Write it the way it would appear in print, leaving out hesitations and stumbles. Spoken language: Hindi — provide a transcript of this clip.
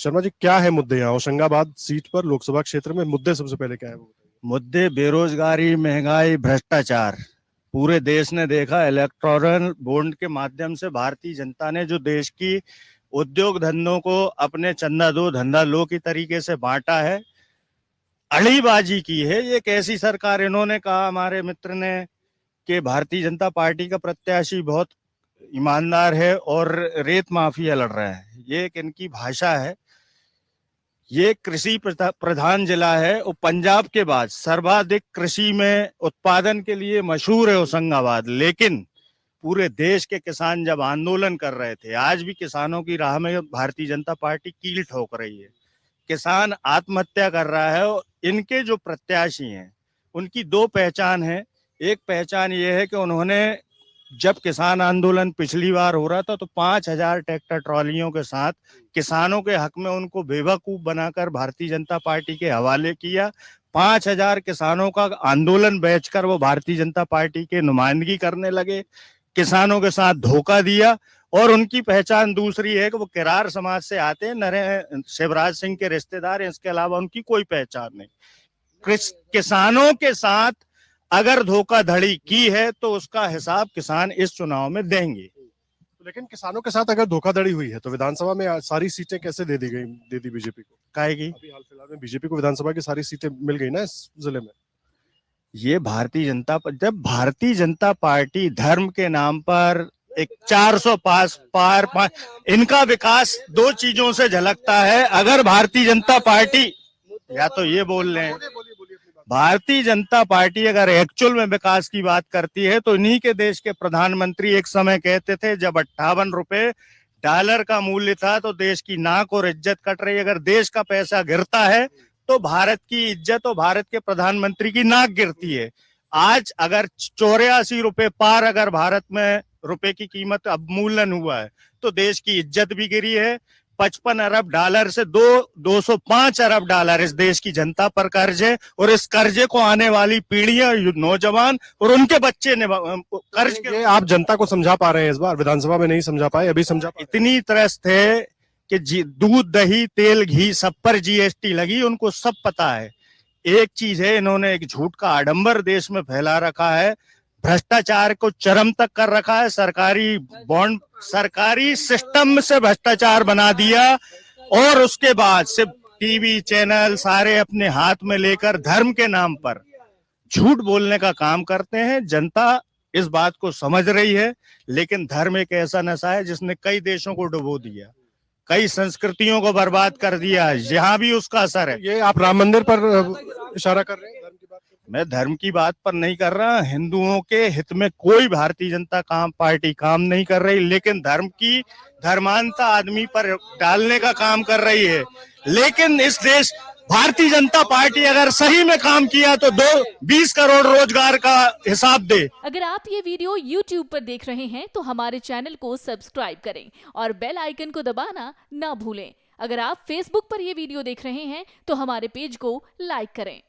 शर्मा जी, क्या है मुद्दे यहाँ होशंगाबाद सीट पर लोकसभा क्षेत्र में? मुद्दे सबसे पहले क्या है वो बताइए। मुद्दे बेरोजगारी, महंगाई, भ्रष्टाचार। पूरे देश ने देखा, इलेक्टोरल बॉन्ड के माध्यम से भारतीय जनता ने जो देश की उद्योग धंधों को अपने चंदा दो धंधा लो की तरीके से बांटा है, अड़ीबाजी की है। ये कैसी सरकार, इन्होंने कहा हमारे मित्र ने कि भारतीय जनता पार्टी का प्रत्याशी बहुत ईमानदार है और रेत माफिया लड़ रहा है। ये एक इनकी भाषा है। ये कृषि प्रधान जिला है और पंजाब के बाद सर्वाधिक कृषि में उत्पादन के लिए मशहूर है होशंगाबाद। लेकिन पूरे देश के किसान जब आंदोलन कर रहे थे, आज भी किसानों की राह में भारतीय जनता पार्टी कील ठोक रही है। किसान आत्महत्या कर रहा है और इनके जो प्रत्याशी हैं उनकी दो पहचान है। एक पहचान ये है कि उन्होंने, जब किसान आंदोलन पिछली बार हो रहा था तो 5,000 ट्रैक्टर ट्रॉलियों के साथ किसानों के हक में उनको बेवकूफ बनाकर भारतीय जनता पार्टी के हवाले किया। 5,000 किसानों का आंदोलन बेचकर वो भारतीय जनता पार्टी के नुमाइंदगी करने लगे, किसानों के साथ धोखा दिया। और उनकी पहचान दूसरी है कि वो किरार समाज से आते हैं, शिवराज सिंह के रिश्तेदार हैं। इसके अलावा उनकी कोई पहचान नहीं। किसानों के साथ अगर धोखाधड़ी की है तो उसका हिसाब किसान इस चुनाव में देंगे। लेकिन किसानों के साथ अगर धोखाधड़ी हुई है तो विधानसभा में सारी सीटें कैसे दे दी बीजेपी को? काहेगी? अभी हाल फिलहाल में बीजेपी को विधानसभा की सारी सीटें मिल गई ना इस जिले में। ये जब भारतीय जनता पार्टी धर्म के नाम पर एक 400 पार इनका विकास दो चीजों से झलकता है। अगर भारतीय जनता पार्टी, या तो ये बोल रहे हैं, भारतीय जनता पार्टी अगर एक्चुअल में विकास की बात करती है तो इन्हीं के देश के प्रधानमंत्री एक समय कहते थे, जब 58 रुपए डॉलर का मूल्य था तो देश की नाक और इज्जत कट रही। अगर देश का पैसा गिरता है तो भारत की इज्जत और भारत के प्रधानमंत्री की नाक गिरती है। आज अगर 84 रुपए पार अगर भारत में रुपए की कीमत अवमूल्यन हुआ है तो देश की इज्जत भी गिरी है। 55 अरब डॉलर से 205 अरब डॉलर इस देश की जनता पर कर्ज है और इस कर्जे को आने वाली पीढ़ियां, नौजवान और उनके बच्चे ने कर्ज के। ये आप जनता को समझा पा रहे हैं? इस बार विधानसभा में नहीं समझा पाए, अभी समझा पाए? इतनी त्रस्त है कि दूध, दही, तेल, घी सब पर जीएसटी लगी, उनको सब पता है। एक चीज है, इन्होंने एक झूठ का आडंबर देश में फैला रखा है, भ्रष्टाचार को चरम तक कर रखा है। सरकारी बॉन्ड, सरकारी सिस्टम से भ्रष्टाचार बना दिया और उसके बाद सिर्फ टीवी चैनल सारे अपने हाथ में लेकर धर्म के नाम पर झूठ बोलने का काम करते हैं। जनता इस बात को समझ रही है, लेकिन धर्म एक ऐसा नशा है जिसने कई देशों को डुबो दिया, कई संस्कृतियों को बर्बाद कर दिया। यहाँ भी उसका असर है। ये आप राम मंदिर पर इशारा कर रहे हैं? धर्म की बात मैं धर्म की बात पर नहीं कर रहा। हिंदुओं के हित में कोई भारतीय जनता पार्टी काम नहीं कर रही, लेकिन धर्म की धर्मांता आदमी पर डालने का काम कर रही है। लेकिन इस देश भारतीय जनता पार्टी अगर सही में काम किया तो 20 करोड़ रोजगार का हिसाब दे। अगर आप ये वीडियो YouTube पर देख रहे हैं तो हमारे चैनल को सब्सक्राइब करें और बेल आइकन को दबाना ना भूलें। अगर आप Facebook पर ये वीडियो देख रहे हैं तो हमारे पेज को लाइक करें।